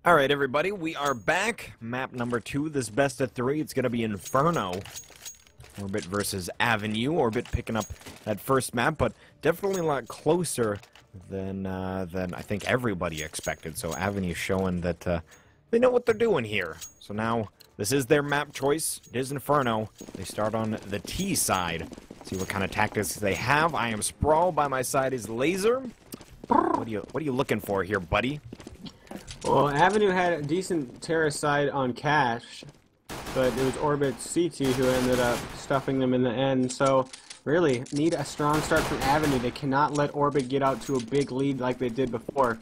Alright everybody, we are back. Map number 2, this best of 3. It's going to be Inferno. Orbit versus Avenue. Orbit picking up that first map, but definitely a lot closer than I think everybody expected. So Avenue showing that they know what they're doing here. So now, this is their map choice. It is Inferno. They start on the T side. See what kind of tactics they have. I am Sprawl. By my side is Laser. What are you looking for here, buddy? Well, Avenue had a decent terrace side on Cash, but it was Orbit CT who ended up stuffing them in the end. So, really, need a strong start from Avenue. They cannot let Orbit get out to a big lead like they did before.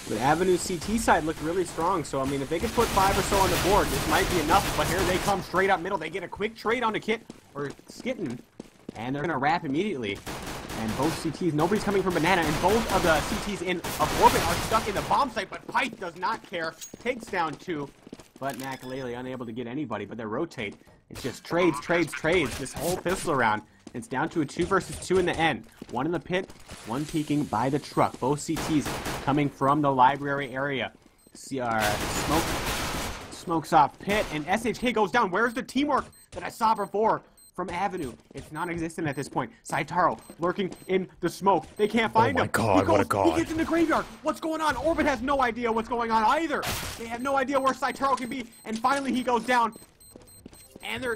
But Avenue CT side looked really strong, so, I mean, if they could put 5 or so on the board, this might be enough. But here they come straight up middle. They get a quick trade on the Kit, or Skitten, and they're going to wrap immediately. And both CTs, nobody's coming from Banana, and both of the CTs in of Orbit are stuck in the bomb site, but Pike does not care. Takes down 2, but Makalele unable to get anybody, but they rotate. It's just trades, this whole pistol round. It's down to a 2 versus 2 in the end. One in the pit, one peeking by the truck. Both CTs coming from the library area. Smokes off pit, and SHK goes down. Where's the teamwork that I saw before? From Avenue. It's non-existent at this point. Saitaro lurking in the smoke. They can't find him. Oh my god, what a god. He gets in the graveyard. What's going on? Orbit has no idea what's going on either. They have no idea where Saitaro can be. And finally he goes down. And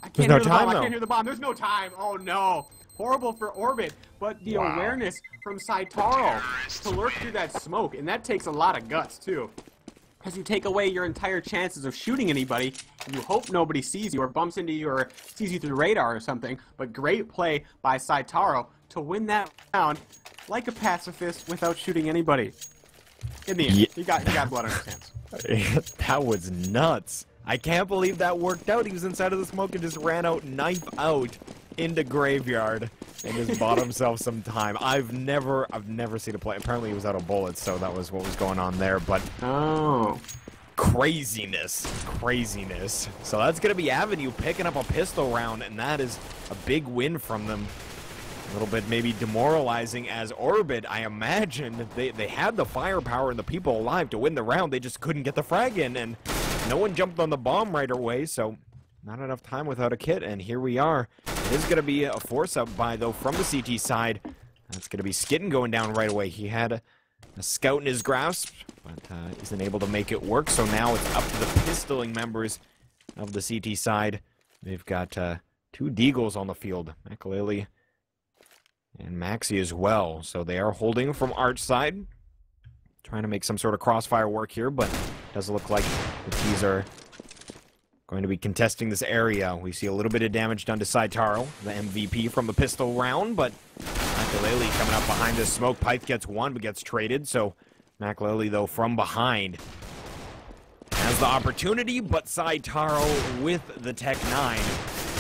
I can't hear the bomb. I can't hear the bomb. There's no time. Oh no. Horrible for Orbit. But the awareness from Saitaro to lurk through that smoke. And that takes a lot of guts too. Because you take away your entire chances of shooting anybody, and you hope nobody sees you or bumps into you or sees you through the radar or something. But great play by Saitaro to win that round like a pacifist without shooting anybody. In the end, he got blood on his hands. That was nuts. I can't believe that worked out. He was inside of the smoke and just ran out, knife out, into graveyard and just bought himself some time. I've never seen a play. Apparently he was out of bullets, so that was what was going on there. But craziness. So that's gonna be Avenue picking up a pistol round, and that is a big win from them. A little bit maybe demoralizing as Orbit, I imagine they had the firepower and the people alive to win the round. They just couldn't get the frag in, and no one jumped on the bomb right away, so not enough time without a kit, and here we are. It is going to be a force-up buy, though, from the CT side. That's going to be Skitten going down right away. He had a scout in his grasp, but isn't able to make it work, so now it's up to the pistoling members of the CT side. They've got 2 Deagles on the field, Makalele and Maxi as well, so they are holding from Arch side. Trying to make some sort of crossfire work here, but it does look like the T's are going to be contesting this area. We see a little bit of damage done to Saitaro, the MVP from the pistol round, but Makalele coming up behind the smoke. Pyth gets 1, but gets traded, so Makalele, though, from behind has the opportunity, but Saitaro with the Tech 9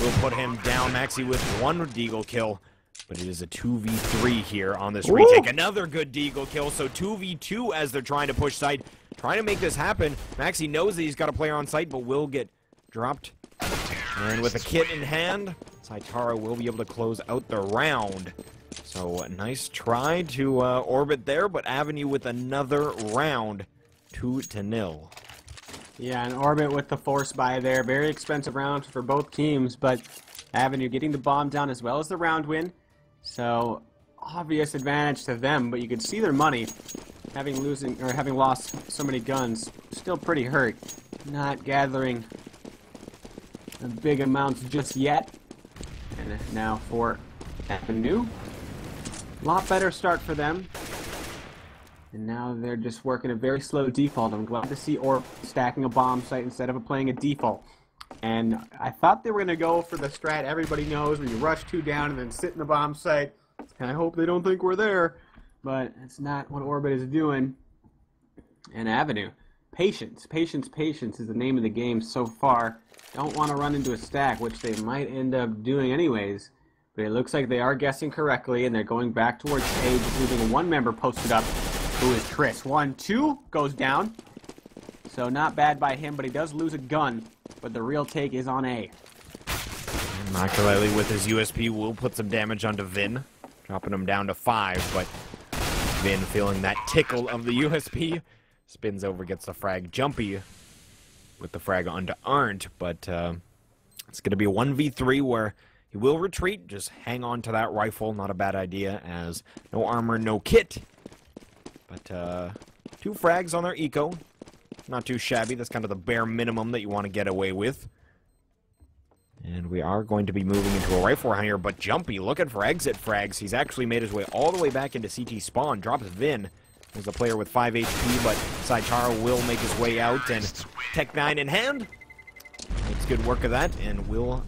will put him down. Maxi with 1 Deagle kill, but it is a 2v3 here on this retake. Another good Deagle kill, so 2v2 as they're trying to push site, trying to make this happen. Maxi knows that he's got a player on site, but will get dropped. And with a kit in hand, Saitaro will be able to close out the round. So a nice try to Orbit there, but Avenue with another round, 2-0. Yeah, and Orbit with the force buy there. Very expensive round for both teams, but Avenue getting the bomb down as well as the round win. So obvious advantage to them, but you can see their money having lost so many guns. Still pretty hurt. Not gathering big amounts just yet. And now for Avenue. Lot better start for them. And now they're just working a very slow default. I'm glad to see Orb stacking a bomb site instead of playing a default. And I thought they were going to go for the strat everybody knows, where you rush 2 down and then sit in the bomb site. And I hope they don't think we're there. But it's not what Orbit is doing. And Avenue. Patience is the name of the game so far. Don't want to run into a stack, which they might end up doing anyways. But it looks like they are guessing correctly, and they're going back towards A, just leaving 1 member posted up, who is Chris. 1-2 goes down. So not bad by him, but he does lose a gun. But the real take is on A. Makalele with his USP will put some damage onto Vin, dropping him down to 5, but Vin feeling that tickle of the USP spins over, gets the frag. Jumpy with the frag onto Arndt, but it's going to be a 1v3 where he will retreat. Just hang on to that rifle. Not a bad idea, as no armor, no kit. But 2 frags on their eco. Not too shabby. That's kind of the bare minimum that you want to get away with. And we are going to be moving into a rifle round here, but Jumpy looking for exit frags. He's actually made his way all the way back into CT spawn. Drops Vin. There's a player with 5 HP, but Saitaro will make his way out, and Tech 9 in hand. Makes good work of that, and will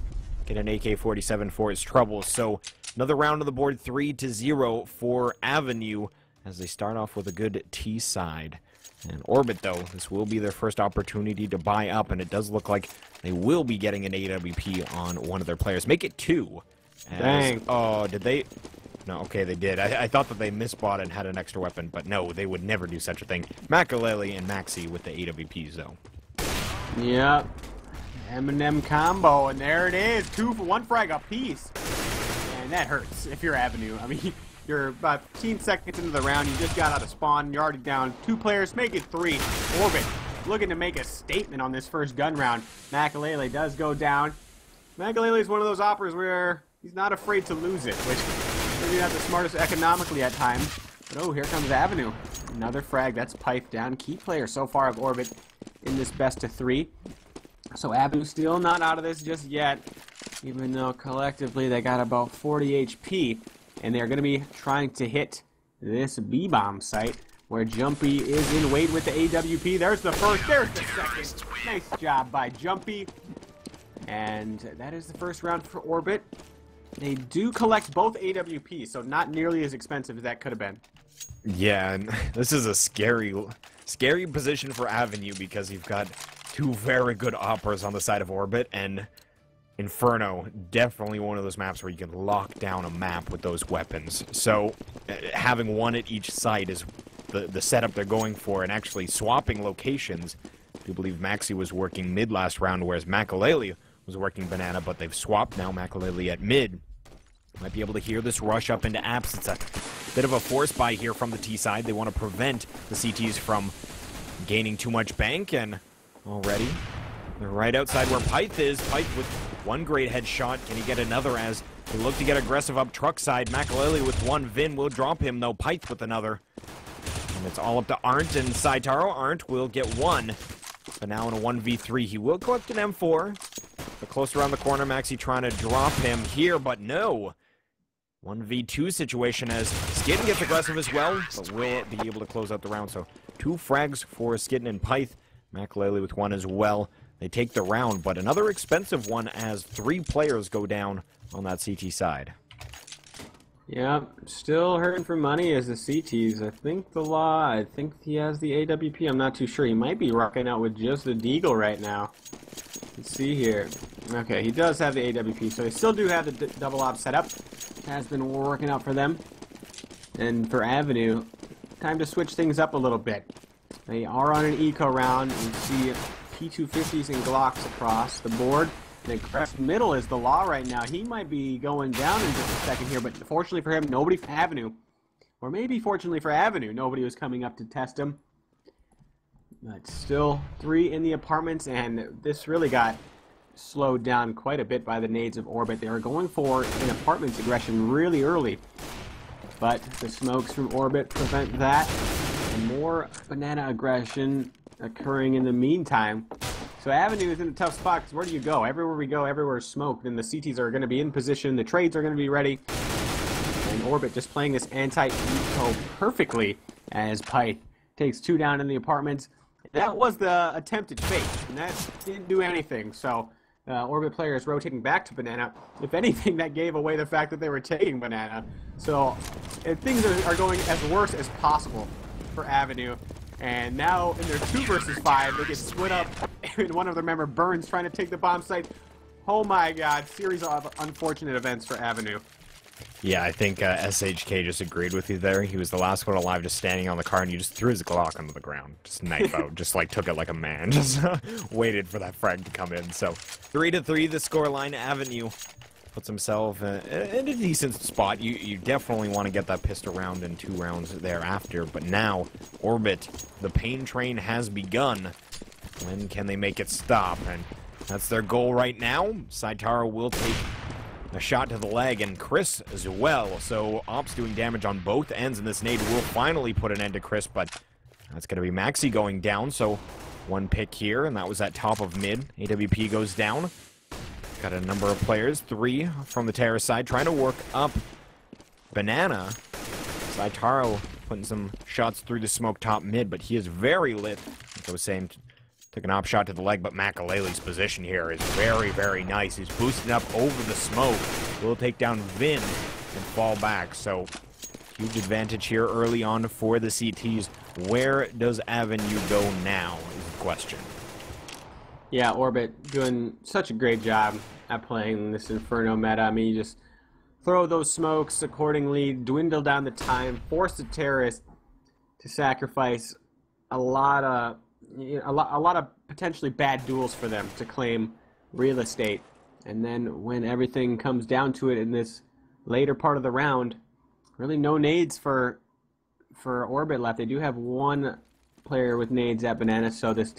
get an AK-47 for his troubles. So another round on the board, 3-0 for Avenue, as they start off with a good T side. And Orbit, though, this will be their first opportunity to buy up, and it does look like they will be getting an AWP on one of their players. Make it 2. Dang. Oh, did they? No, okay, they did. I thought that they misbought and had an extra weapon, but no, they would never do such a thing. Makalele and Maxi with the AWPs, though. Yep. Eminem combo, and there it is. 2 for 1 frag apiece. And that hurts if you're Avenue. I mean, you're about 15 seconds into the round. You just got out of spawn. You're already down 2 players. Make it 3. Orbit looking to make a statement on this first gun round. Makalele does go down. Makalele is one of those operas where he's not afraid to lose it, which maybe not the smartest economically at times. But oh, here comes Avenue. Another frag. That's Pyth down. Key player so far of Orbit in this best of 3. So Avenue still not out of this just yet, even though collectively they got about 40 HP. And they're going to be trying to hit this B-bomb site, where Jumpy is in wait with the AWP. There's the first, there's the second. Nice job by Jumpy. And that is the first round for Orbit. They do collect both AWPs, so not nearly as expensive as that could have been. Yeah, and this is a scary position for Avenue, because you've got 2 very good operas on the side of Orbit, and Inferno, definitely one of those maps where you can lock down a map with those weapons. So having 1 at each site is the setup they're going for, and actually swapping locations. I do believe Maxi was working mid last round, whereas Makalele was working banana, but they've swapped now. Makalele at mid. Might be able to hear this rush up into apps. It's a bit of a force buy here from the T side. They want to prevent the CTs from gaining too much bank, and already they're right outside where Pyth is. Pyth with 1 great headshot. Can he get another as they look to get aggressive up truck side? Makalele with 1. Vin will drop him, though. Pyth with another. And it's all up to Arndt and Saitaro. Arndt will get 1. But now in a 1v3, he will collect an M4. But close around the corner, Maxi trying to drop him here, but no. 1v2 situation as Skidden gets aggressive as well, but will be able to close out the round. So 2 frags for Skidden and Pyth. Makalele with 1 as well. They take the round, but another expensive one as 3 players go down on that CT side. Yeah, still hurting for money as the CTs. I think he has the AWP. I'm not too sure. He might be rocking out with just the Deagle right now. Let's see here. Okay, he does have the AWP, so they still do have the double op set up. Has been working out for them. And for Avenue, time to switch things up a little bit. They are on an eco round. You see P250s and Glocks across the board. And Crest middle is the law right now. He might be going down in just a second here, but fortunately for him, nobody for Avenue. Or maybe fortunately for Avenue, nobody was coming up to test him. But still 3 in the apartments, and this really got slowed down quite a bit by the nades of Orbit. They were going for an apartments aggression really early. But the smokes from Orbit prevent that. And more banana aggression occurring in the meantime. So Avenue is in a tough spot, because where do you go? Everywhere we go, everywhere is smoke. Then the CTs are going to be in position, the trades are going to be ready. And Orbit just playing this anti-eco perfectly as Pyth takes 2 down in the apartments. That was the attempted fake, and that didn't do anything. So Orbit players rotating back to banana. If anything, that gave away the fact that they were taking banana. So things are going as worse as possible for Avenue. And now in their 2 versus 5, they get split up, and one of their member Burns trying to take the bomb site. Oh my god, series of unfortunate events for Avenue. Yeah, I think SHK just agreed with you there. He was the last one alive, just standing on the car, and he just threw his Glock onto the ground. Just knife out, just like took it like a man. Just waited for that frag to come in. So 3-3 the scoreline. Avenue puts himself in a decent spot. You definitely want to get that pistol round in 2 rounds thereafter. But now, Orbit, the pain train has begun. When can they make it stop? And that's their goal right now. Saitaro will take a shot to the leg, and Chris as well. So Ops doing damage on both ends, and this nade will finally put an end to Chris, but that's going to be Maxi going down. So 1 pick here, and that was at top of mid. AWP goes down. Got a number of players, 3 from the terror side, trying to work up Banana. Saitaro putting some shots through the smoke top mid, but he is very lit. Like I was saying, took an op shot to the leg, but Makalele's position here is very, very nice. He's boosting up over the smoke. Will take down Vin and fall back. So, huge advantage here early on for the CTs. Where does Avenue go now is the question. Yeah, Orbit doing such a great job at playing this Inferno meta. I mean, you just throw those smokes accordingly, dwindle down the time, force the terrorist to sacrifice a lot of potentially bad duels for them to claim real estate. And then when everything comes down to it in this later part of the round, really no nades for Orbit left. They do have 1 player with nades at Banana, so this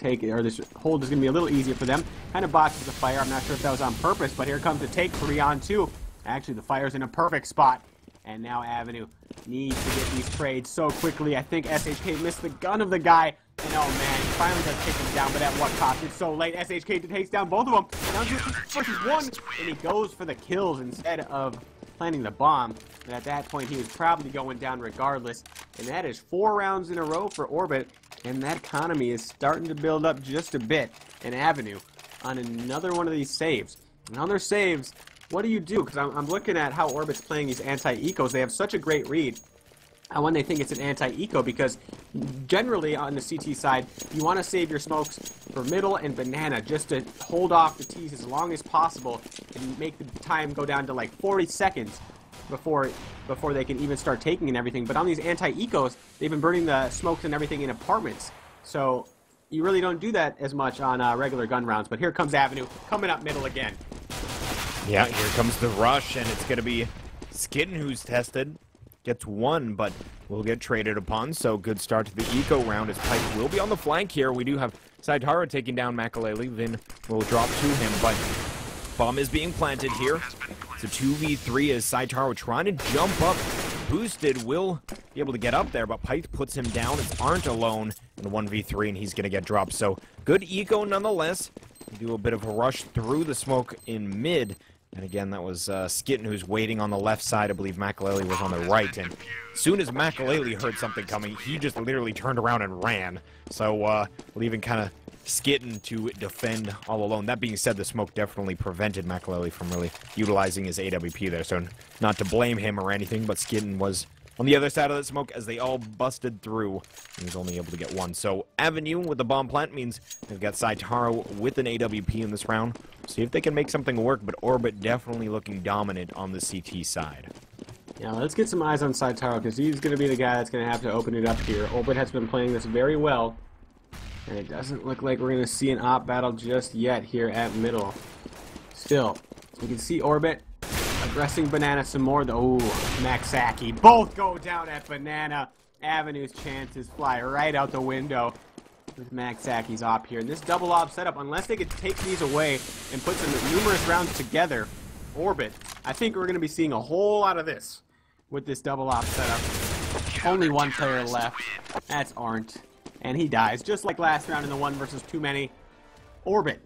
hold is going to be a little easier for them. Kind of botches the fire. I'm not sure if that was on purpose, but here comes the take 3 on 2. Actually, the fire's in a perfect spot. And now Avenue needs to get these trades so quickly. I think SHK missed the gun of the guy. And oh man, he finally does take him down, but at what cost? It's so late. SHK takes down both of them. And now just versus 1, and he goes for the kills instead of planting the bomb. And at that point, he was probably going down regardless. And that is 4 rounds in a row for Orbit. And that economy is starting to build up just a bit. And Avenue on another one of these saves. And on their saves, what do you do? Because I'm looking at how Orbit's playing these anti-ecos. They have such a great read when they think it's an anti-eco, because generally on the CT side, you want to save your smokes for middle and Banana just to hold off the T's as long as possible and make the time go down to like 40 seconds before they can even start taking and everything. But on these anti-ecos, they've been burning the smokes and everything in apartments. So you really don't do that as much on regular gun rounds. But here comes Avenue coming up middle again. Yeah, here comes the rush, and it's going to be Skitten who's tested. Gets 1, but will get traded upon, so good start to the eco round as Pipe will be on the flank here. We do have Saitaro taking down Makalele. Vin will drop to him, but bomb is being planted here. It's a 2v3 as Saitaro trying to jump up. Boosted will be able to get up there, but Pipe puts him down. It's Aren't alone in the 1v3, and he's going to get dropped. So good eco nonetheless. Do a bit of a rush through the smoke in mid. And again, that was Skitten who's waiting on the left side. I believe Makalele was on the right. And as soon as Makalele heard something coming, he just literally turned around and ran. So, leaving kind of Skitten to defend all alone. That being said, the smoke definitely prevented Makalele from really utilizing his AWP there. So, not to blame him or anything, but Skitten was on the other side of the smoke as they all busted through. He was only able to get 1. So, Avenue with the bomb plant means they've got Saitaro with an AWP in this round. See if they can make something work, but Orbit definitely looking dominant on the CT side. Yeah, let's get some eyes on Saitaro, because he's going to be the guy that's going to have to open it up here. Orbit has been playing this very well, and it doesn't look like we're going to see an op battle just yet here at middle. Still, you can see Orbit aggressing Banana some more. Oh, Maxaki. Both go down at Banana. Avenue's chances fly right out the window with Maxaki's op here. And this double op setup, unless they could take these away and put some numerous rounds together, Orbit, I think we're going to be seeing a whole lot of this with this double op setup. Only 1 player left. That's Aren't. And he dies, just like last round in the 1 versus too many. Orbit,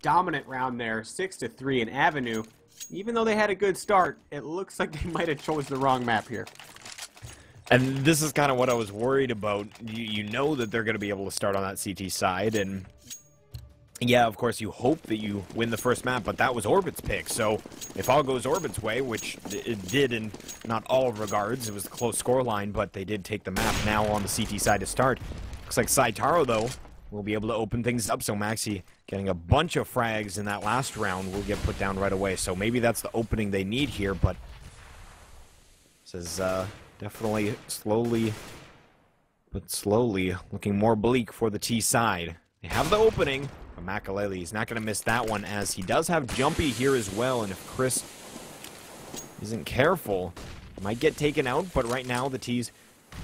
dominant round there, 6-3. And Avenue, even though they had a good start, it looks like they might have chose the wrong map here. And this is kind of what I was worried about. You know that they're going to be able to start on that CT side, and yeah, of course, you hope that you win the first map, but that was Orbit's pick. So if all goes Orbit's way, which it did in not all regards, it was a close scoreline, but they did take the map now on the CT side to start. Looks like Saitaro, though, will be able to open things up, so Maxi getting a bunch of frags in that last round will get put down right away. So maybe that's the opening they need here, but this is definitely slowly looking more bleak for the T side. They have the opening, but Makalele is not going to miss that one, as he does have Jumpy here as well, and if Chris isn't careful, might get taken out, but right now the T's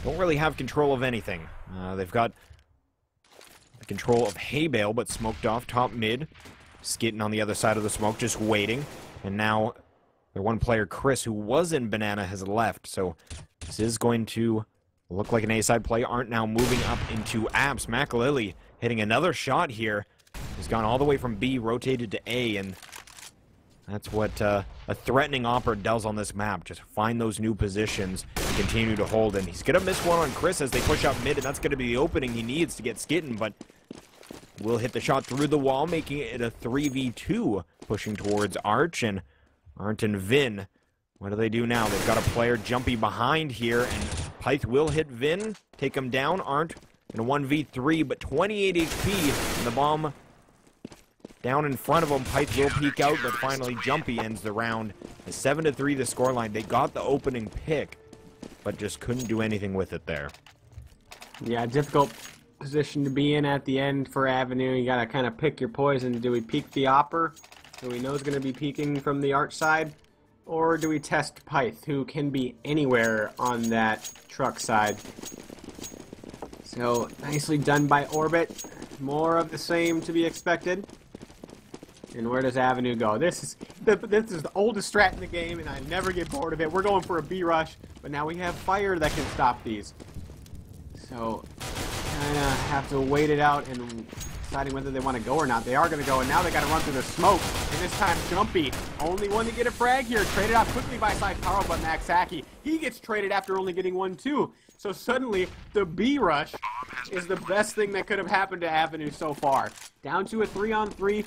don't really have control of anything. They've got the control of hay bale, but smoked off top mid. Skitting on the other side of the smoke, just waiting. And now their one player, Chris, who was in Banana, has left. So this is going to look like an A-side play. Aren't now moving up into apps. Makalili hitting another shot here. He's gone all the way from B, rotated to A, and that's what a threatening opera does on this map. Just find those new positions and continue to hold. And he's going to miss one on Chris as they push up mid, and that's going to be the opening he needs to get Skitten, but will hit the shot through the wall, making it a 3v2, pushing towards Arch, and Arndt and Vin. What do they do now? They've got a player jumpy behind here, and Pyth will hit Vin, take him down. Arndt in a 1v3, but 28 HP, and the bomb down in front of him. Pyth will peek out, but finally Jumpy ends the round. A 7-3 the scoreline. They got the opening pick, but just couldn't do anything with it there. Yeah, difficult position to be in at the end for Avenue. You gotta kind of pick your poison. Do we peek the Opper, who we know is going to be peeking from the Arch side, or do we test Pyth, who can be anywhere on that truck side? So nicely done by Orbit. More of the same to be expected. And where does Avenue go? This is the oldest strat in the game, and I never get bored of it. We're going for a B rush, but now we have fire that can stop these. So kind of have to wait it out and deciding whether they want to go or not. They are going to go, and now they got to run through the smoke. And this time, Jumpy, only one to get a frag here. Traded out quickly by Side Power, but Max Hackey, he gets traded after only getting 1 too. So suddenly, the B rush is the best thing that could have happened to Avenue so far. Down to a 3-on-3.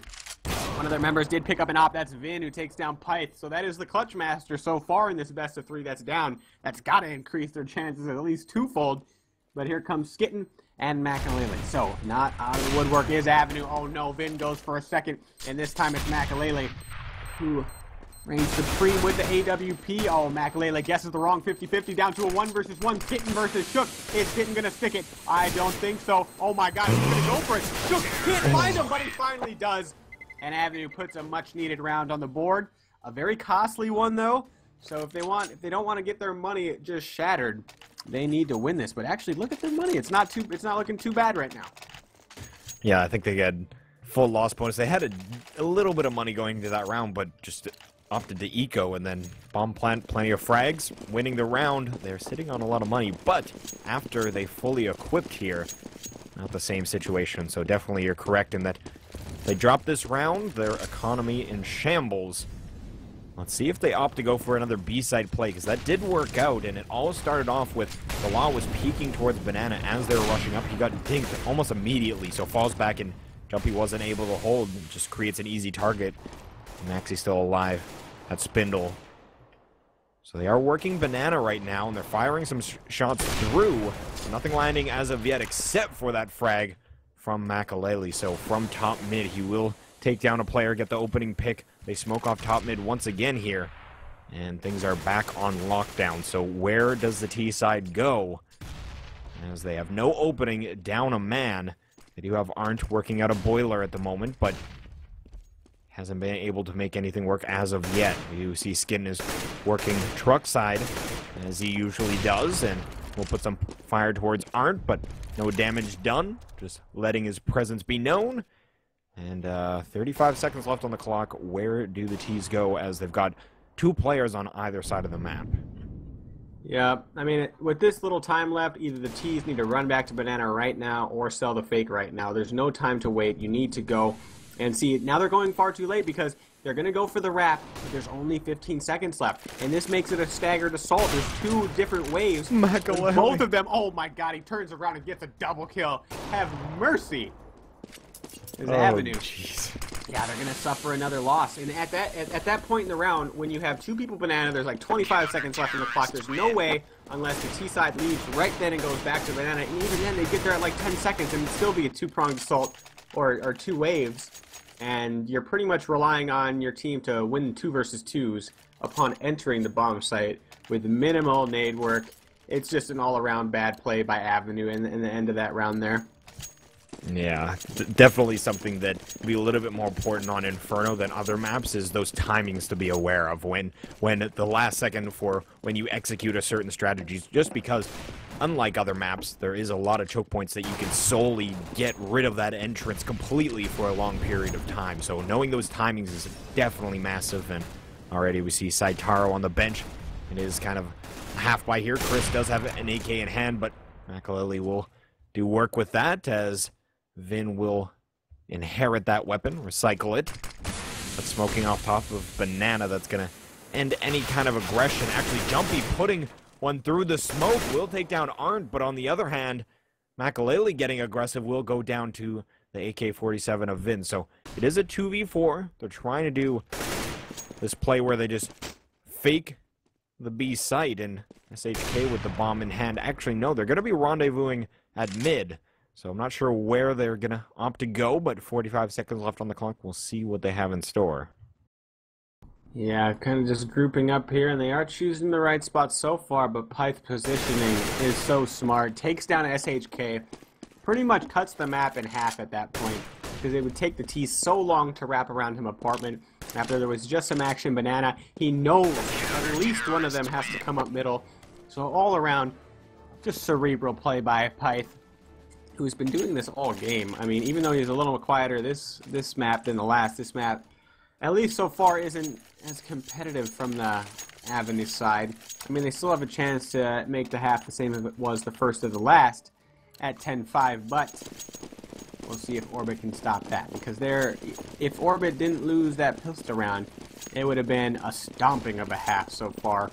One of their members did pick up an op. That's Vin, who takes down Pyth. So that is the clutch master so far in this best of 3 that's down. That's got to increase their chances at least twofold. But here comes Skitten and Makalele. So not out of the woodwork is Avenue. Oh no, Vin goes for a second. And this time it's Makalele who reigns supreme with the AWP. Oh, Makalele guesses the wrong 50-50 down to a 1 versus 1. Skitten versus Shook. Is Skitten going to stick it? I don't think so. Oh my god, he's going to go for it. Shook can't find him, but he finally does. And Avenue puts a much-needed round on the board. A very costly one, though. So if they don't want to get their money just shattered, they need to win this. But actually, look at their money. It's not looking too bad right now. Yeah, I think they had full loss bonus. They had a little bit of money going into that round, but just opted to eco and then bomb plant plenty of frags, winning the round. They're sitting on a lot of money, but after they fully equipped here, not the same situation. So definitely you're correct in that. They drop this round, their economy in shambles. Let's see if they opt to go for another B-side play, because that did work out, and it all started off with the Law was peeking towards Banana as they were rushing up. He got dinked almost immediately, so falls back, and Jumpy wasn't able to hold. Just creates an easy target. Maxie's still alive. That's Spindle. So they are working Banana right now, and they're firing some shots through. Nothing landing as of yet, except for that frag from Makalele. So from top mid, he will take down a player, get the opening pick. They smoke off top mid once again here, and things are back on lockdown. So where does the T side go? As they have no opening, down a man. They do have Arndt working out a boiler at the moment, but hasn't been able to make anything work as of yet. You see Skin is working truck side, as he usually does, and we'll put some fire towards Arndt, but no damage done. Just letting his presence be known. And 35 seconds left on the clock. Where do the T's go, as they've got 2 players on either side of the map? Yeah, I mean, with this little time left, either the T's need to run back to Banana right now or sell the fake right now. There's no time to wait. You need to go. And see, now they're going far too late because they're going to go for the wrap, but there's only 15 seconds left. And this makes it a staggered assault. There's 2 different waves. Both of them, oh my god, he turns around and gets a double kill. Have mercy. Avenue. Jeez. Yeah, they're going to suffer another loss. And at that point in the round, when you have 2 people Banana, there's like 25 seconds left on the clock. There's no way, unless the T side leaves right then and goes back to Banana. And even then, they get there at like 10 seconds and it'd still be a 2-pronged assault or 2 waves. And you're pretty much relying on your team to win 2 versus 2s upon entering the bomb site with minimal nade work. It's just an all-around bad play by Avenue in the end of that round there. Yeah, definitely something that would be a little bit more important on Inferno than other maps is those timings to be aware of when the last second for when you execute a certain strategy, just because unlike other maps, there is a lot of choke points that you can solely get rid of that entrance completely for a long period of time. So knowing those timings is definitely massive, and already we see Saitaro on the bench. It is kind of a half by here. Chris does have an AK in hand, but Makaleli will do work with that as Vin will inherit that weapon, recycle it. But smoking off top of Banana, that's going to end any kind of aggression. Actually, Jumpy putting one through the smoke will take down Arndt, but on the other hand, Makaleli getting aggressive will go down to the AK-47 of Vin. So it is a 2v4. They're trying to do this play where they just fake the B site, and SHK with the bomb in hand. Actually, no, they're going to be rendezvousing at mid. So I'm not sure where they're going to opt to go, but 45 seconds left on the clock. We'll see what they have in store. Yeah, kind of just grouping up here, and they are choosing the right spot so far, but Pythe's positioning is so smart. Takes down SHK, pretty much cuts the map in half at that point, because it would take the T so long to wrap around him apartment. After there was just some action, Banana, he knows at least one of them has to come up middle. So all around, just cerebral play by Pyth, who's been doing this all game. I mean, even though he's a little quieter this map than the last, this map, at least so far, isn't as competitive from the Avenue side. I mean, they still have a chance to make the half the same as it was the first of the last at 10-5, but we'll see if Orbit can stop that, because if Orbit didn't lose that pistol round, it would have been a stomping of a half so far.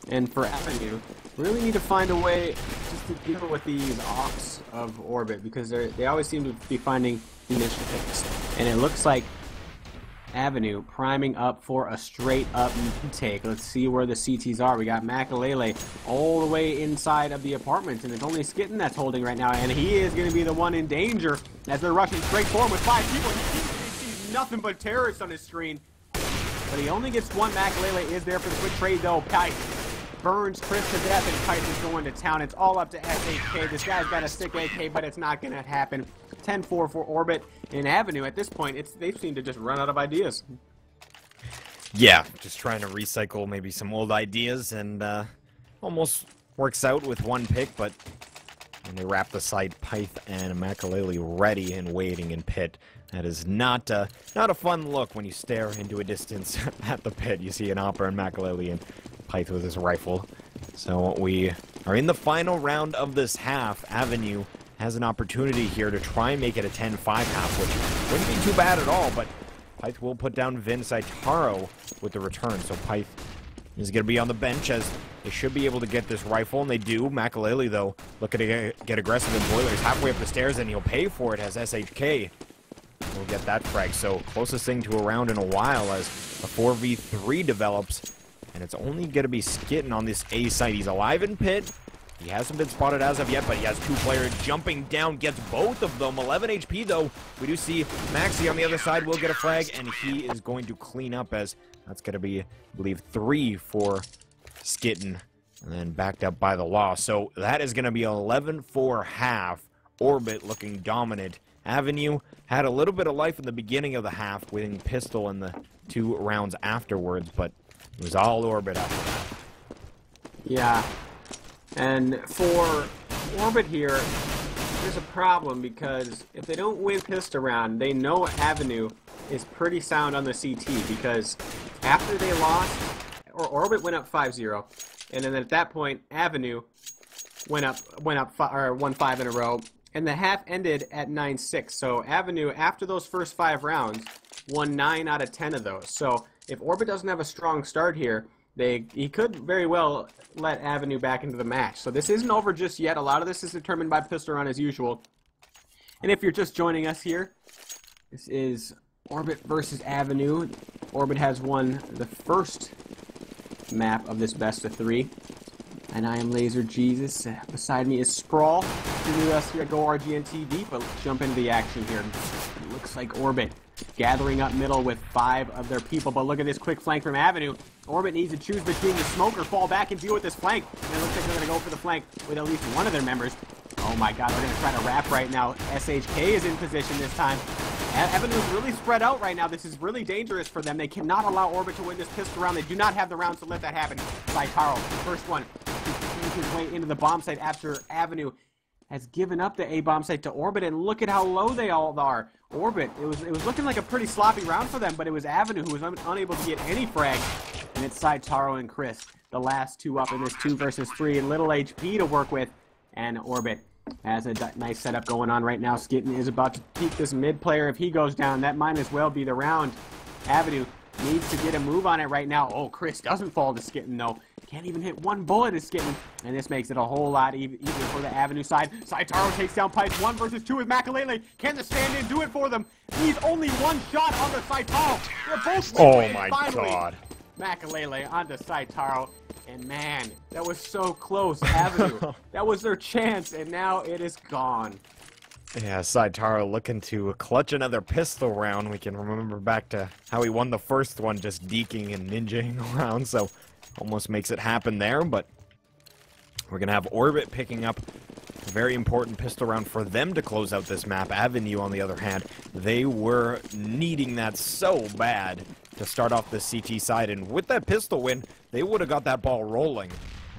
And for Avenue, really need to find a way just to deal with these offs of Orbit, because they always seem to be finding initial hits. And it looks like Avenue priming up for a straight up take. Let's see where the CTs are. We got Makalele all the way inside of the apartment, and it's only Skitten that's holding right now, and he is going to be the one in danger as they're rushing straight forward with 5 people. He sees nothing but terrorists on his screen, but he only gets one. Makalele is there for the quick trade though. Pyth burns Chris to death, and Pyth is going to town. It's all up to SHK. This guy's got a sick AK, but it's not going to happen. 10-4 for Orbit and Avenue. At this point, they seem to just run out of ideas. Yeah, just trying to recycle maybe some old ideas, and almost works out with one pick, but when they wrap the site, Pyth and Makalele ready and waiting in pit. That is not a fun look when you stare into a distance at the pit. You see an Opera and Makalele and Pyth with his rifle. So we are in the final round of this half. Avenue has an opportunity here to try and make it a 10-5 half, which wouldn't be too bad at all, but Pyth will put down Vin Saitaro with the return. So Pyth is going to be on the bench, as they should be able to get this rifle, and they do. Makalele, though, looking to get aggressive in Boilers halfway up the stairs, and he'll pay for it as SHK will get that frag. So closest thing to a round in a while as a 4v3 develops, and it's only going to be Skitten on this A site. He's alive in pit. He hasn't been spotted as of yet, but he has 2 players jumping down, gets both of them. 11 HP, though. We do see Maxi on the other side will get a frag, and he is going to clean up, as that's going to be, I believe, 3 for Skitten, and then backed up by the Law. So that is going to be 11-4 half. Orbit looking dominant. Avenue had a little bit of life in the beginning of the half, winning pistol in the 2 rounds afterwards, but it was all Orbit after that. Yeah. And for Orbit here, there's a problem, because if they don't win pistol round, they know Avenue is pretty sound on the CT, because after they lost, Orbit went up 5-0, and then at that point, Avenue won 5 in a row, and the half ended at 9-6. So Avenue, after those first 5 rounds, won 9 out of 10 of those. So if Orbit doesn't have a strong start here, he could very well let Avenue back into the match. So this isn't over just yet. A lot of this is determined by pistol round as usual. And if you're just joining us here, this is Orbit versus Avenue. Orbit has won the first map of this best of 3. And I am Laser Jesus. Beside me is Sprawl. You're with us here at Go RGN TV, but let's jump into the action here. It looks like Orbit gathering up middle with 5 of their people, but look at this quick flank from Avenue. Orbit needs to choose between the smoke or fall back and deal with this flank. And it looks like they're going to go for the flank with at least one of their members. Oh my god, we're going to try to wrap right now. SHK is in position this time. Avenue is really spread out right now. This is really dangerous for them. They cannot allow Orbit to win this pistol round. They do not have the rounds to let that happen. Saitaro, first one, he's his way into the bomb site after Avenue has given up the A bomb site to Orbit, and look at how low they all are. Orbit, it was looking like a pretty sloppy round for them, but it was Avenue who was unable to get any frag, and it's Saitaro and Chris, the last two up in this 2 versus 3, and little HP to work with, and Orbit has a nice setup going on right now. Skitten is about to peek this mid player. If he goes down, that might as well be the round. Avenue needs to get a move on it right now. Oh, Chris doesn't fall to Skitten, though. Can't even hit one bullet to Skitten, and this makes it a whole lot easier for the Avenue side. Saitaro takes down Pipes 1 versus 2 with Makalele. Can the stand-in do it for them? He's only one shot on the Saitaro. They're both oh my god. Makalele onto Saitaro. And man, that was so close, Avenue. That was their chance, and now it is gone. Yeah, Saitaro looking to clutch another pistol round. We can remember back to how he won the first one, just deking and ninjaing around, so almost makes it happen there, but we're going to have Orbit picking up a very important pistol round for them to close out this map. Avenue, on the other hand, they were needing that so bad to start off the CT side, and with that pistol win, they would have got that ball rolling.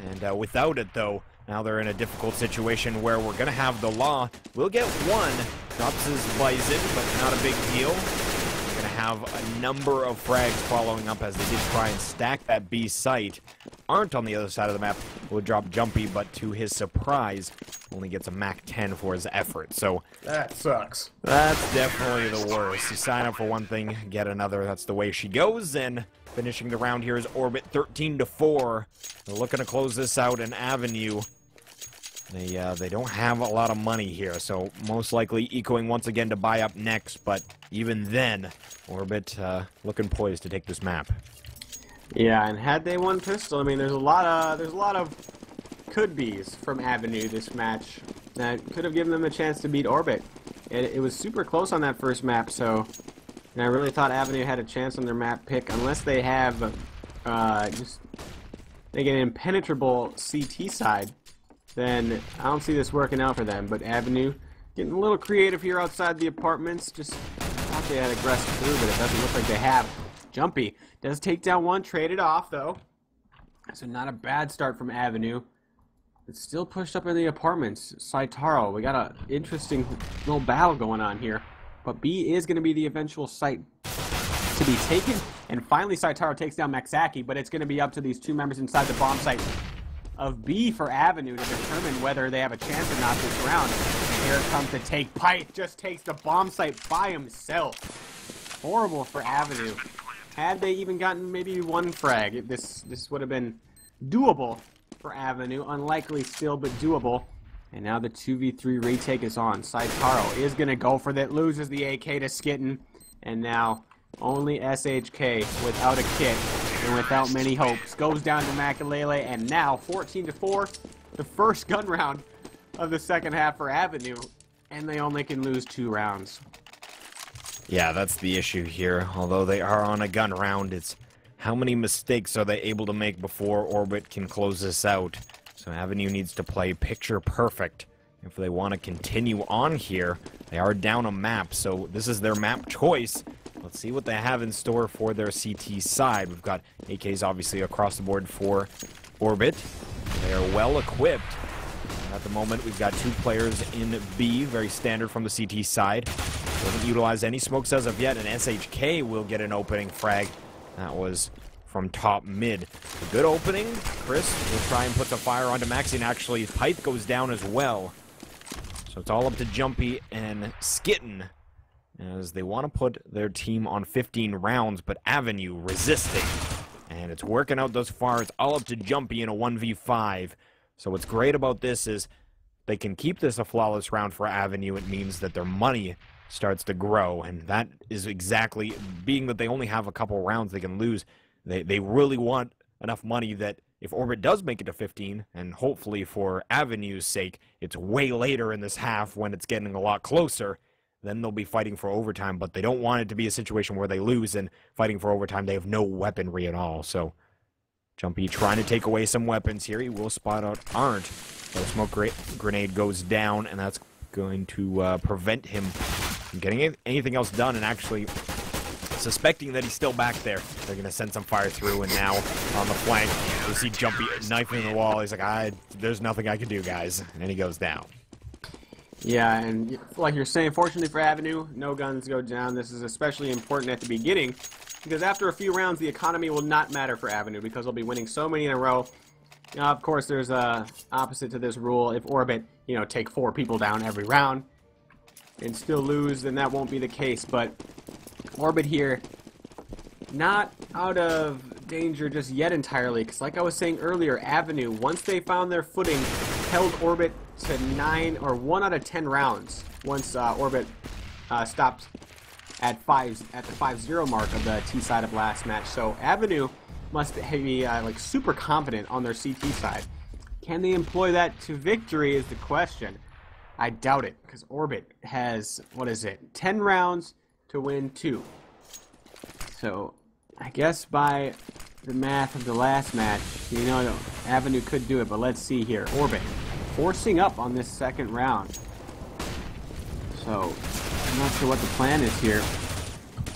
And without it, though, now they're in a difficult situation where we're going to have the Law. We'll get one, drops his Bison, but not a big deal. We're going to have a number of frags following up as they did try and stack that B site. Aren't on the other side of the map. Will drop Jumpy, but to his surprise, only gets a Mac 10 for his effort. So that sucks. That's definitely the worst. You sign up for one thing, get another. That's the way she goes. And finishing the round here is Orbit 13-4. They're looking to close this out, and Avenue, they don't have a lot of money here, so most likely ecoing once again to buy up next. But even then, Orbit looking poised to take this map. Yeah, and had they won pistol, I mean, there's a lot of could-be's from Avenue this match that could have given them a chance to beat Orbit. It was super close on that first map, so and I really thought Avenue had a chance on their map pick, unless they have just like an impenetrable CT side, then I don't see this working out for them. But Avenue getting a little creative here outside the apartments. Just thought they had aggressive through, but it doesn't look like they have. Jumpy does take down one, traded off though. So not a bad start from Avenue. It's still pushed up in the apartments. Saitaro, we got an interesting little battle going on here. But B is going to be the eventual site to be taken. And finally Saitaro takes down Maxaki, but it's going to be up to these two members inside the bomb site of B for Avenue to determine whether they have a chance or not this round. And here comes the take. Pike just takes the bomb site by himself. Horrible for Avenue. Had they even gotten maybe one frag, this would have been doable for Avenue. Unlikely still, but doable. And now the 2v3 retake is on. Saitaro is going to go for that, loses the AK to Skitten. And now only SHK without a kit and without many hopes goes down to Makalele. And now 14-4, the first gun round of the second half for Avenue. And they only can lose 2 rounds. Yeah, that's the issue here. Although they are on a gun round, it's how many mistakes are they able to make before Orbit can close this out. So Avenue needs to play picture perfect if they want to continue on here. They are down a map, so this is their map choice. Let's see what they have in store for their CT side. We've got AKs obviously across the board for Orbit. They are well equipped. At the moment, we've got 2 players in B, very standard from the CT side. Doesn't utilize any smokes as of yet, and SHK will get an opening frag. That was from top mid. A good opening. Chris will try and put the fire onto Maxi, and actually Pipe goes down as well. So it's all up to Jumpy and Skitten, as they want to put their team on 15 rounds, but Avenue resisting. And it's working out thus far. It's all up to Jumpy in a 1v5. So what's great about this is they can keep this a flawless round for Avenue. It means that their money starts to grow, and that is exactly, being that they only have a couple rounds they can lose, they really want enough money that if Orbit does make it to 15, and hopefully for Avenue's sake, it's way later in this half when it's getting a lot closer, then they'll be fighting for overtime. But they don't want it to be a situation where they lose and fighting for overtime they have no weaponry at all. So Jumpy trying to take away some weapons here. He will spot out Arndt. So smoke grenade goes down, and that's going to prevent him from getting anything else done, and actually suspecting that he's still back there. They're going to send some fire through, and now on the flank, you see Jumpy knifing the wall. He's like, there's nothing I can do, guys. And then he goes down. Yeah, and like you're saying, fortunately for Avenue, no guns go down. This is especially important at the beginning, because after a few rounds, the economy will not matter for Avenue, because they'll be winning so many in a row. Of course, there's a opposite to this rule. If Orbit, take 4 people down every round and still lose, then that won't be the case. But Orbit here, not out of danger just yet entirely, because like I was saying earlier, Avenue, once they found their footing, held Orbit to 9 or 1 out of 10 rounds. Once Orbit stopped at the 5-0 mark of the T side of last match. So Avenue must be like super confident on their CT side. Can they employ that to victory is the question. I doubt it, because Orbit has, 10 rounds to win 2. So I guess by the math of the last match, Avenue could do it, but let's see here. Orbit forcing up on this second round. So I'm not sure what the plan is here.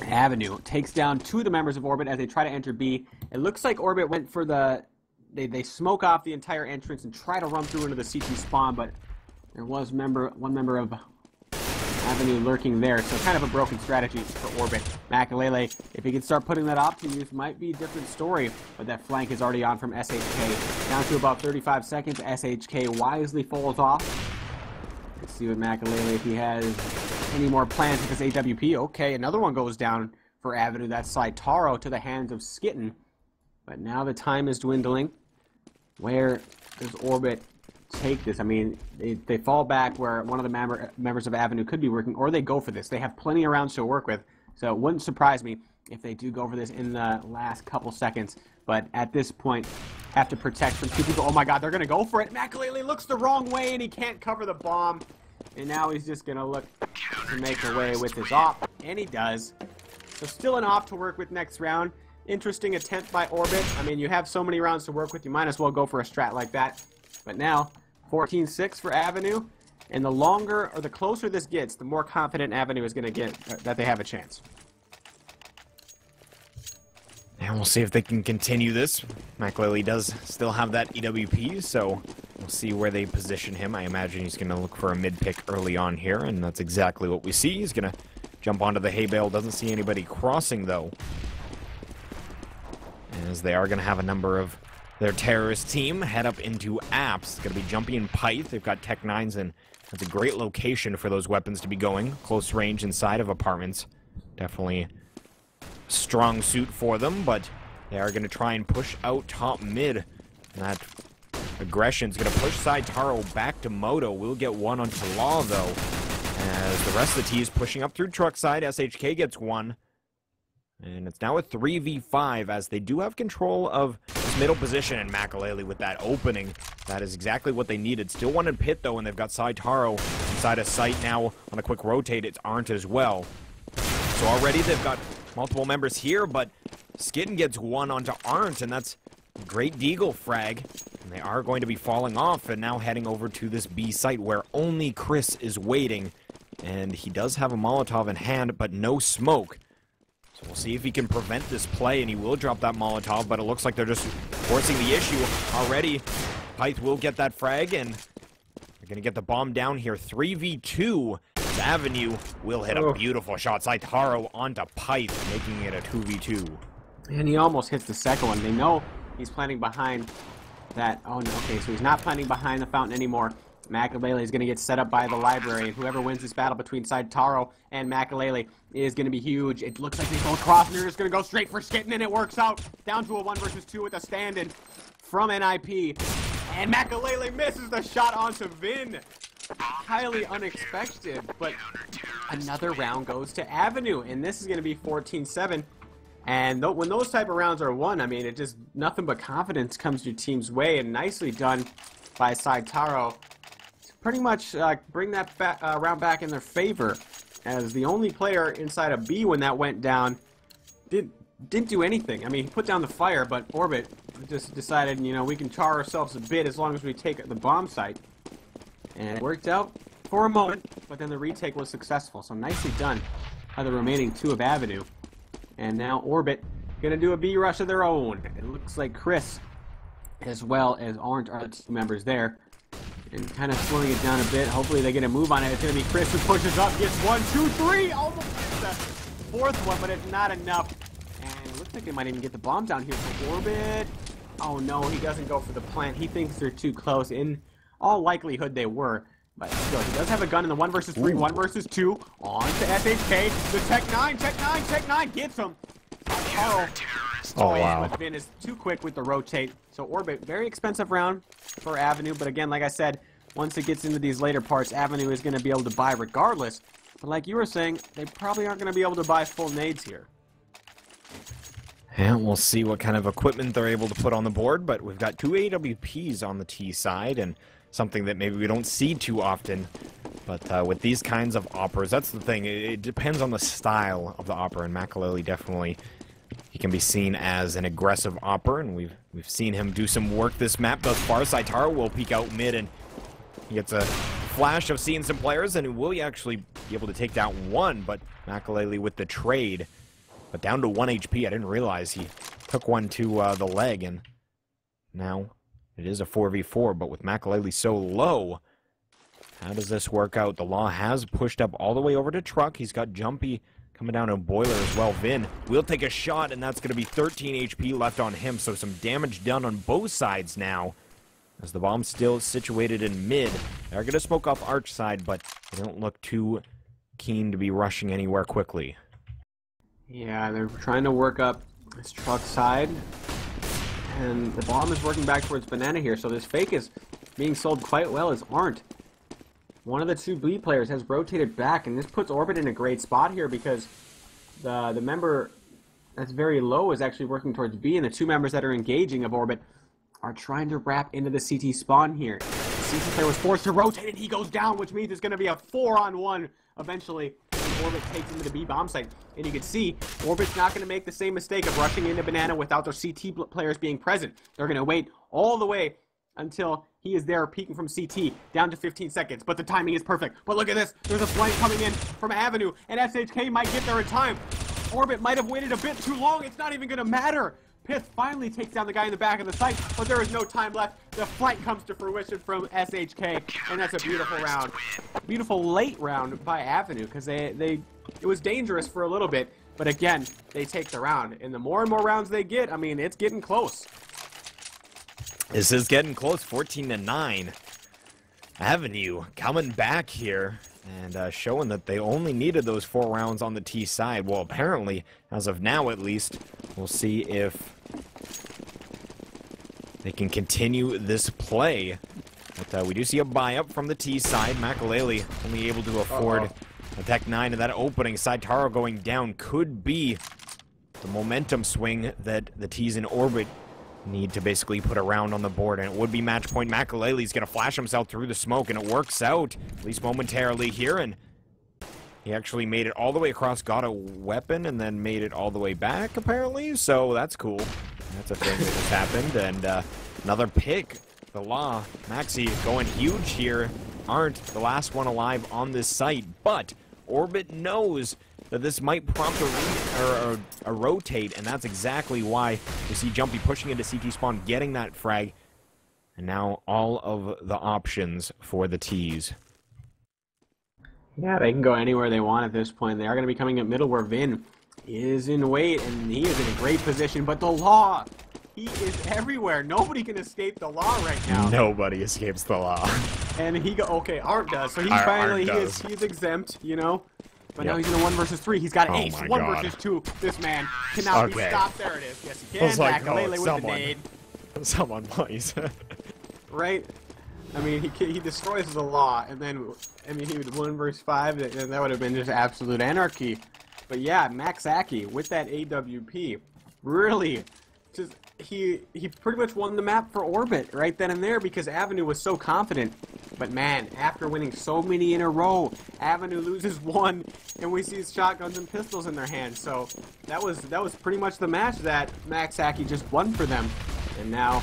Avenue takes down 2 of the members of Orbit as they try to enter B. It looks like Orbit went for they smoke off the entire entrance and try to run through into the CT spawn, but there was one member of Avenue lurking there, so kind of a broken strategy for Orbit. Makalele, if he can start putting that op to use, might be a different story, but that flank is already on from SHK. Down to about 35 seconds, SHK wisely falls off. Let's see what Makalele, if he has any more plans with his AWP. Okay, another one goes down for Avenue. That's Saitaro to the hands of Skitten. But now the time is dwindling. Where does Orbit take this? I mean, they fall back where one of the members of Avenue could be working, or they go for this. They have plenty of rounds to work with, so it wouldn't surprise me if they do go for this in the last couple seconds. But at this point, have to protect from 2 people. Oh my god, they're going to go for it. Makalele looks the wrong way, and he can't cover the bomb. And now he's just going to look to make away with his op, and he does. So still an op to work with next round. Interesting attempt by Orbit. I mean, you have so many rounds to work with, you might as well go for a strat like that. But now, 14-6 for Avenue, and the longer or the closer this gets, the more confident Avenue is going to get that they have a chance. And we'll see if they can continue this. Makalele does still have that EWP, so we'll see where they position him. I imagine he's going to look for a mid pick early on here, and that's exactly what we see. He's going to jump onto the hay bale. Doesn't see anybody crossing, though, as they are going to have a number of their terrorist team head up into Apps. It's going to be Jumpy and Pyth. They've got Tech 9s, and that's a great location for those weapons to be going. Close range inside of apartments. Definitely strong suit for them, but they are going to try and push out top mid. And that aggression is going to push Saitaro back to Moto. We'll get one on Tala, though, as the rest of the T is pushing up through truck side. SHK gets one. And it's now a 3v5 as they do have control of this middle position, and Makalele with that opening. That is exactly what they needed. Still one in pit, though, and they've got Saitaro inside of sight now. On a quick rotate, it's Arndt as well. So already they've got multiple members here, but Skitten gets one onto Arndt, and that's a great deagle frag. And they are going to be falling off and now heading over to this B site where only Chris is waiting. And he does have a Molotov in hand, but no smoke. So we'll see if he can prevent this play, and he will drop that Molotov, but it looks like they're just forcing the issue already. Pyth will get that frag, and they're going to get the bomb down here. 3v2. Avenue will hit a beautiful shot. Saitaro onto Pyth, making it a 2v2. And he almost hits the second one. They know he's planning behind that. Oh, no. Okay, so he's not planning behind the fountain anymore. Makalele is going to get set up by the library, and whoever wins this battle between Saitaro and Makalele is going to be huge. It looks like they go across, and they're just going to go straight for Skitten, and it works out. Down to a 1 versus 2 with a stand-in from NIP. And Makalele misses the shot onto Vin. Highly unexpected, but another round goes to Avenue, and this is going to be 14-7. And when those type of rounds are won, I mean, it just nothing but confidence comes your team's way, and nicely done by Saitaro to pretty much bring that round back in their favor, as the only player inside of B when that went down didn't do anything. I mean, he put down the fire, but Orbit just decided, you know, we can char ourselves a bit as long as we take the bomb site. And it worked out for a moment, but then the retake was successful. So nicely done by the remaining 2 of Avenue. And now Orbit gonna do a B rush of their own. It looks like Chris, as well as Orange, are the 2 members there. And kind of slowing it down a bit. Hopefully they get a move on it. It's gonna be Chris who pushes up, gets 1, 2, 3, almost gets the 4th one, but it's not enough. And it looks like they might even get the bomb down here for Orbit. Oh no, he doesn't go for the plant. He thinks they're too close. In all likelihood they were. But still, he does have a gun in the 1 versus 3, 1 versus 2. On to SHK. The Tech 9 gets him. Oh, wow. But Vin is too quick with the rotate. So Orbit, very expensive round for Avenue. But again, like I said, once it gets into these later parts, Avenue is going to be able to buy regardless. But like you were saying, they probably aren't going to be able to buy full nades here. And we'll see what kind of equipment they're able to put on the board. But we've got 2 AWPs on the T side, and something that maybe we don't see too often. But with these kinds of operas, that's the thing. It depends on the style of the opera, and Makaleli definitely, he can be seen as an aggressive opera, and we've seen him do some work this map thus far. Saitaro will peek out mid, and he gets a flash of seeing some players, and will he actually be able to take down one? But Makaleli with the trade, but down to 1 HP. I didn't realize he took one to the leg, and now it is a 4v4, but with Makaleli so low, how does this work out? The Law has pushed up all the way over to Truck. He's got Jumpy coming down to Boiler as well. Vin will take a shot, and that's going to be 13 HP left on him, so some damage done on both sides now. As the bomb's still situated in mid, they're going to smoke off Arch side, but they don't look too keen to be rushing anywhere quickly. Yeah, they're trying to work up this Truck side, and the bomb is working back towards Banana here, so this fake is being sold quite well as Aren't. One of the 2 B players has rotated back, and this puts Orbit in a great spot here because the member that's very low is actually working towards B, and the 2 members that are engaging of Orbit are trying to wrap into the CT spawn here. The CT player was forced to rotate, and he goes down, which means it's going to be a 4-on-1 eventually. Orbit takes into the B bomb site, and you can see Orbit's not going to make the same mistake of rushing into Banana without their CT players being present. They're going to wait all the way until he is there peeking from CT down to 15 seconds, but the timing is perfect. But look at this, there's a flank coming in from Avenue, and SHK might get there in time. Orbit might have waited a bit too long, it's not even going to matter. Pith finally takes down the guy in the back of the site, but there is no time left. The flank comes to fruition from SHK, and that's a beautiful round. Beautiful late round by Avenue, because it was dangerous for a little bit, but again, they take the round. And the more and more rounds they get, I mean, it's getting close. This is getting close, 14-9. Avenue coming back here and showing that they only needed those 4 rounds on the T side. Well, apparently, as of now at least, we'll see if they can continue this play. But we do see a buy-up from the T side. Makaleli only able to afford a Tech 9 in that opening. Saitaro going down could be the momentum swing that the T's in orbit need to basically put a round on the board, and it would be match point. Makaleli's going to flash himself through the smoke, and it works out, at least momentarily here, and he actually made it all the way across, got a weapon, and then made it all the way back, apparently, so that's cool. That's a thing that just happened, and another pick. The Law, Maxi going huge here, aren't the last one alive on this site, but Orbit knows that this might prompt a rotate, and that's exactly why you see Jumpy pushing into CT spawn, getting that frag, and now all of the options for the T's. Yeah, they can go anywhere they want at this point. They are going to be coming at middle where Vin is in wait, and he is in a great position, but the Law, he is everywhere. Nobody can escape the Law right now. Nobody escapes the Law. And he okay, Art does, so he's exempt, you know? But now he's in a 1 versus 3. He's got an ace. 1 versus 2. This man cannot be stopped. There it is. Yes, he can. Makaleli with the nade. Someone, please. Right? I mean, he destroys the Law, and then, I mean, he was 1 versus 5, and that would have been just absolute anarchy. But yeah, Max Aki with that AWP, really, just he pretty much won the map for Orbit right then and there because Avenue was so confident. But man, after winning so many in a row, Avenue loses 1, and we see shotguns and pistols in their hands. So that was pretty much the match that Max Aki just won for them. And now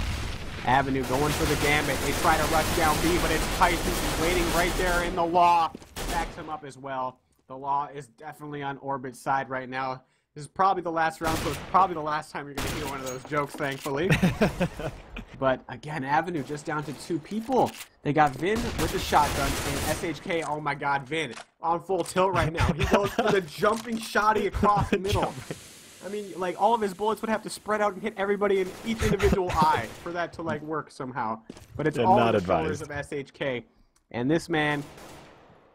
Avenue going for the gambit. They try to rush down B, but it's Tyson waiting right there, and the Law backs him up as well. The Law is definitely on Orbit's side right now. This is probably the last round, so it's probably the last time you're going to hear one of those jokes, thankfully. But again, Avenue just down to 2 people. They got Vin with the shotgun, and SHK, oh my god, Vin, on full tilt right now. He goes for the jumping shotty across the middle. I mean, like, all of his bullets would have to spread out and hit everybody in each individual eye for that to, like, work somehow. But it's all on the shoulders of SHK. And this man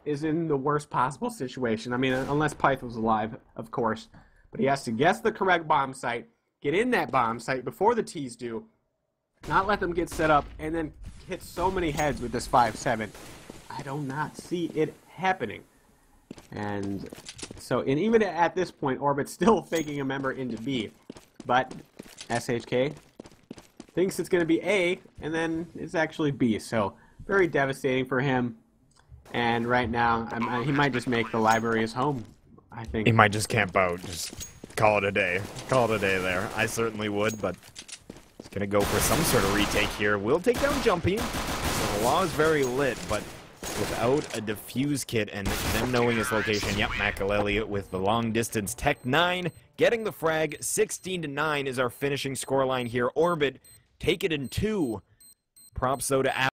is in the worst possible situation. I mean, unless Pyth was alive, of course. But he has to guess the correct bomb site, get in that bomb site before the T's do, not let them get set up, and then hit so many heads with this 5-7. I do not see it happening. And so, and even at this point, Orbit's still faking a member into B. But SHK thinks it's going to be A, and then it's actually B. So, very devastating for him. And right now, he might just make the library his home, I think. He might just camp out. Just call it a day. Call it a day there. I certainly would, but he's going to go for some sort of retake here. Will take down Jumpy. So the Law is very lit, but without a defuse kit and them knowing his location. Yep, Makaleli with the long-distance Tech 9 getting the frag. 16-9 is our finishing scoreline here. Orbit, take it in 2. Props, though, to